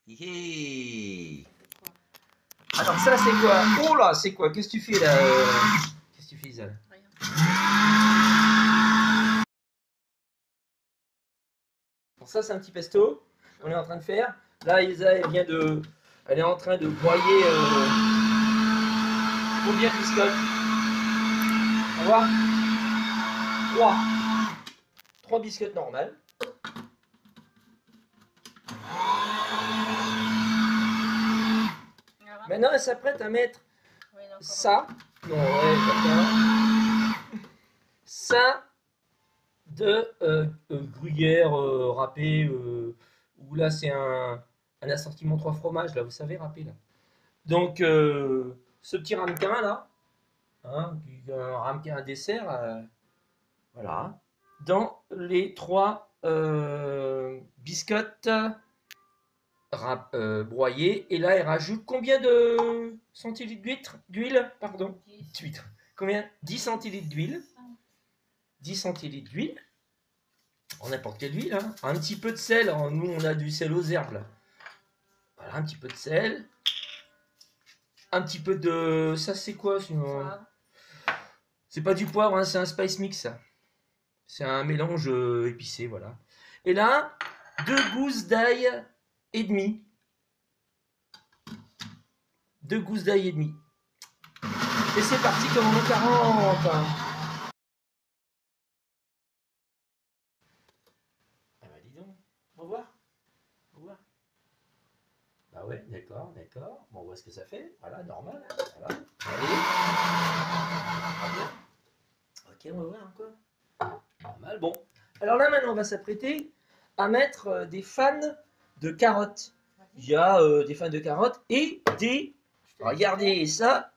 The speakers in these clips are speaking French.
Hihi. Alors ça c'est quoi? Oh là, c'est quoi? Qu'est-ce que tu fais là? Qu'est-ce que tu fais, Isa? Rien. Bon, ça c'est un petit pesto qu'on est en train de faire. Là Isa elle est en train de broyer combien de biscottes? On va voir. 3 biscottes normales. Maintenant elle s'apprête à mettre ça. Non, ouais, ça de gruyère râpée, où là c'est un assortiment 3 fromages, là, vous savez, râpé là. Donc ce petit ramequin là, hein, un ramequin à dessert, voilà, dans les 3 biscottes broyées. Et là, elle rajoute combien de centilitres d'huile? Pardon, d'huile. Combien? 10 centilitres d'huile. 10 centilitres d'huile. En n'importe quelle huile, hein. Un petit peu de sel. Alors, nous, on a du sel aux herbes. Là. Voilà, un petit peu de sel. Un petit peu de... Ça, c'est quoi sinon? C'est pas du poivre, hein, c'est un spice mix. C'est un mélange épicé, voilà. Et là, 2 gousses d'ail et demi. 2 gousses d'ail et demi. Et c'est parti comme en 40. Ah bah dis donc, on va voir. On va voir. Bah ouais, d'accord, d'accord. Bon, on voit ce que ça fait. Voilà, normal. Voilà. Allez. Ok, on va voir encore. Normal, bon. Alors là, maintenant, on va s'apprêter à mettre des fans de carottes. Il y a des fans de carottes et des... Regardez ça,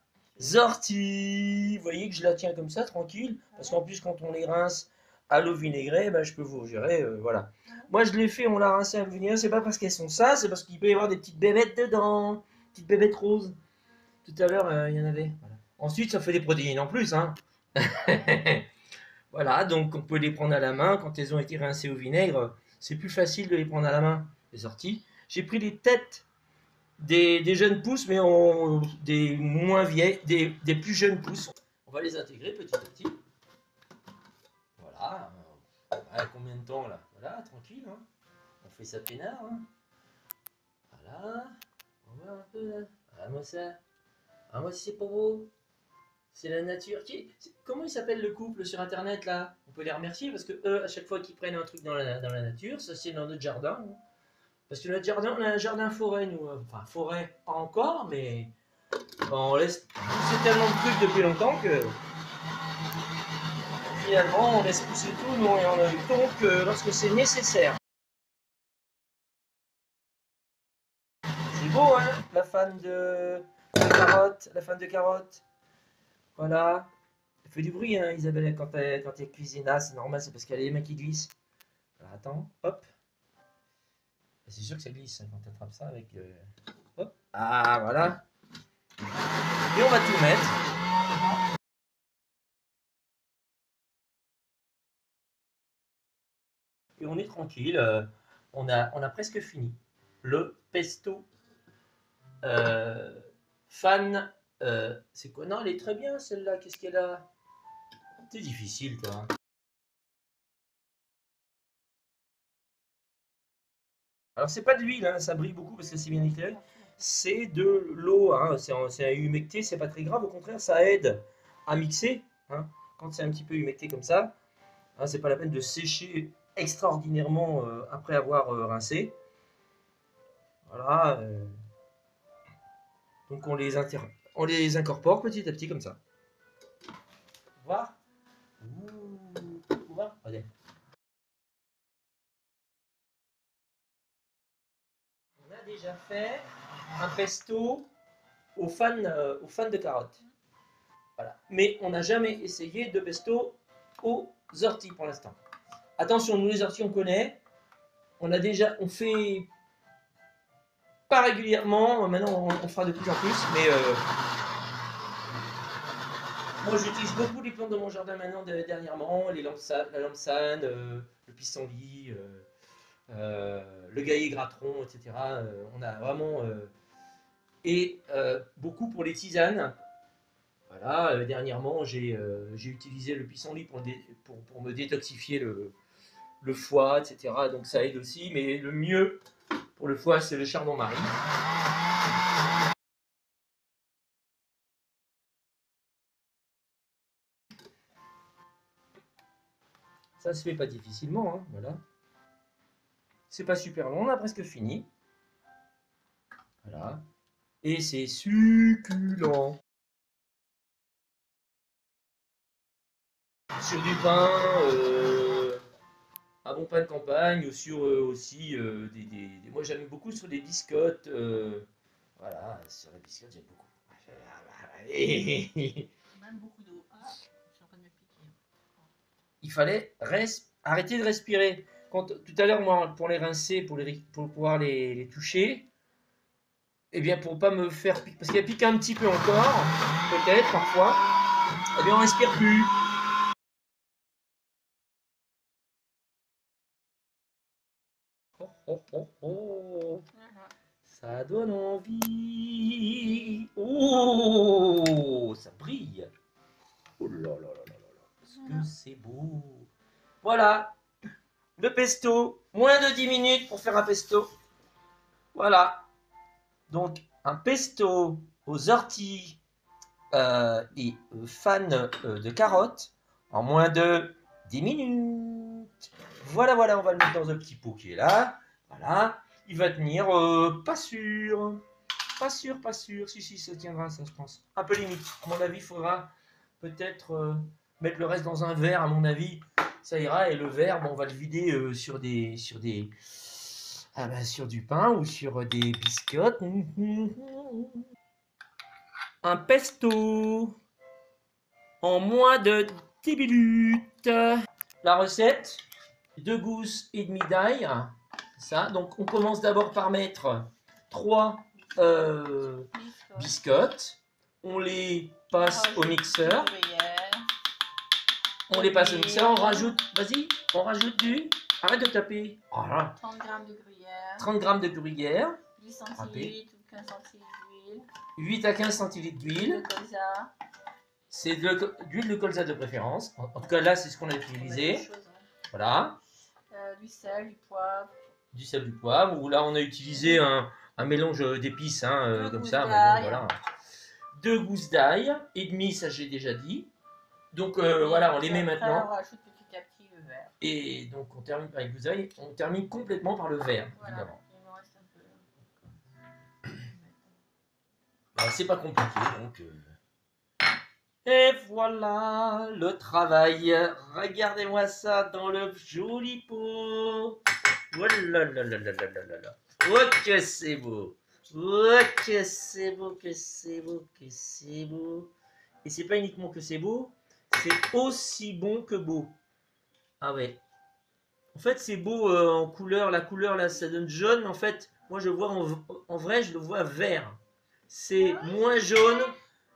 orties. Vous voyez que je la tiens comme ça, tranquille. Parce qu'en plus, quand on les rince à l'eau vinaigrée, bah, je peux vous gérer, voilà. Moi, je l'ai fait, on l'a rincé à l'eau vinaigrée. C'est pas parce qu'elles sont ça, c'est parce qu'il peut y avoir des petites bébêtes dedans. Petites bébêtes roses. Tout à l'heure, il y en avait. Voilà. Ensuite, ça fait des protéines en plus, hein. Voilà, donc on peut les prendre à la main. Quand elles ont été rincées au vinaigre, c'est plus facile de les prendre à la main, les orties. J'ai pris les têtes des jeunes pousses, mais des moins vieilles, des plus jeunes pousses. On va les intégrer petit à petit. Voilà. Combien de temps là? Voilà, tranquille. Hein. On fait ça peinard. Hein. Voilà. On va un peu là. Ah, moi ça. Ah, moi c'est pas beau. C'est la nature. Comment il s'appelle le couple sur internet là? On peut les remercier parce que eux, à chaque fois qu'ils prennent un truc dans la nature, ça c'est dans notre jardin. Hein. Parce que notre jardin, on a un jardin forêt, nous. Enfin, forêt, pas encore, mais on laisse pousser tellement de trucs depuis longtemps que finalement on laisse pousser tout, nous, et on ne tombe que lorsque c'est nécessaire. C'est beau, hein, la fan de carottes, la fan de carottes. Voilà. Elle fait du bruit, hein, Isabelle, quand elle cuisine. Ah, c'est normal, c'est parce qu'elle a les mains qui glissent. Alors, attends, hop. C'est sûr que ça glisse hein, quand tu attrapes ça avec. Hop. Ah, voilà. Et on va tout mettre. Et on est tranquille. On a presque fini. Le pesto fan. C'est quoi? Non, elle est très bien celle-là. Qu'est-ce qu'elle a? C'est difficile, toi. Alors, c'est pas de l'huile, hein, ça brille beaucoup parce que c'est bien éclairé. C'est de l'eau, hein, c'est humecté, c'est pas très grave. Au contraire, ça aide à mixer. Hein, quand c'est un petit peu humecté comme ça, hein, c'est pas la peine de sécher extraordinairement après avoir rincé. Voilà. Donc on les incorpore petit à petit comme ça. Voir. Voir. Regardez. On a déjà fait un pesto aux fans de carottes. Voilà. Mais on n'a jamais essayé de pesto aux orties pour l'instant. Attention, nous les orties on connaît. On fait pas régulièrement. Maintenant on fera de plus en plus, mais moi j'utilise beaucoup les plantes de mon jardin maintenant dernièrement, la lampsane, le pissenlit, le Gaillet Gratron, etc. On a vraiment... et beaucoup pour les tisanes. Voilà, dernièrement, j'ai utilisé le pissenlit pour me détoxifier le foie, etc. Donc ça aide aussi, mais le mieux pour le foie, c'est le chardon-marie. Ça se fait pas difficilement, hein, voilà. C'est pas super long, on a presque fini. Voilà. Et c'est succulent. Sur du pain, un bon pain de campagne, ou sur aussi moi j'aime beaucoup sur des biscottes. Voilà, sur les biscottes j'aime beaucoup. Même beaucoup d'eau. Ah, je suis en train de me piquer. Il fallait arrêter de respirer. Tout à l'heure, moi, pour les rincer, pour pouvoir les toucher, eh bien, pour pas me faire piquer, parce qu'il a piqué un petit peu encore, peut-être, parfois, eh bien, on respire plus. Oh, oh, oh, oh. Voilà. Ça donne envie. Oh, ça brille. Oh là là là là là. Est-ce que c'est beau. Voilà. Le pesto. Moins de 10 minutes pour faire un pesto. Voilà. Donc, un pesto aux orties et fan de carottes en moins de 10 minutes. Voilà, voilà, on va le mettre dans un petit pot qui est là. Voilà. Il va tenir, pas sûr. Pas sûr, pas sûr. Si, si, ça tiendra, ça, je pense. Un peu limite. À mon avis, il faudra peut-être mettre le reste dans un verre, à mon avis. Ça ira. Et le verre, bon, on va le vider sur du pain ou sur des biscottes. Un pesto en moins de 10 minutes. La recette, 2 gousses et demie d'ail. Ça, donc on commence d'abord par mettre 3 biscottes. On les passe au mixeur. On les passe au mixeur, on rajoute, vas-y, on rajoute arrête de taper. Voilà. 30 g de gruyère. 30 g de gruyère. 8 centilitres ou 15 centilitres d'huile. 8 à 15 centilitres d'huile. De colza. C'est de l'huile de colza de préférence. En tout cas, là, c'est ce qu'on a utilisé. Chose, hein. Voilà. Du sel, du poivre. Du sel, du poivre. Ou là, on a utilisé un mélange d'épices, hein, comme ça. Mais bon, voilà. 2 gousses d'ail et demi, ça j'ai déjà dit. Donc voilà, on les met maintenant. On rajoute petit à petit le verre. Et donc on termine par les gousses d'ail. On termine complètement par le verre, voilà. Évidemment. Il me reste un peu. Ben, c'est pas compliqué, donc. Et voilà le travail. Regardez-moi ça dans le joli pot. Voilà, là, là, là, là, là, là, là. Oh que c'est beau. Oh que c'est beau, que c'est beau, que c'est beau. Et c'est pas uniquement que c'est beau, c'est aussi bon que beau. Ah ouais. En fait, c'est beau en couleur. La couleur là, ça donne jaune. En fait, moi je vois en vrai, je le vois vert. C'est moins jaune.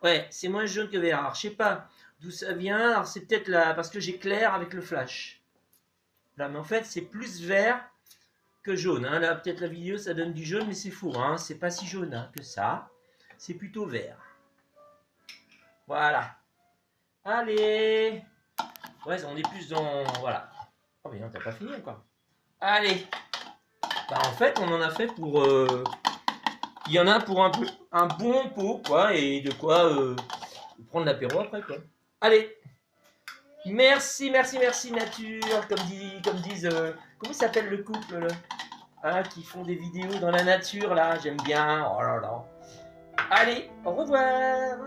Ouais, c'est moins jaune que vert. Alors, je sais pas d'où ça vient. Alors, c'est peut-être là parce que j'éclaire avec le flash. Là, mais en fait, c'est plus vert que jaune. Hein. Là, peut-être la vidéo, ça donne du jaune, mais c'est faux. Hein. C'est pas si jaune hein, que ça. C'est plutôt vert. Voilà. Allez. Ouais, on est plus dans... Voilà. Oh, mais non, t'as pas fini encore. Allez. Bah, en fait, on en a fait pour... Il y en a pour un bon pot, quoi. Et de quoi prendre l'apéro après, quoi. Allez. Merci, merci, merci, nature. Comme disent... comment s'appelle le couple, là hein, qui font des vidéos dans la nature, là. J'aime bien. Oh là là. Allez, au revoir.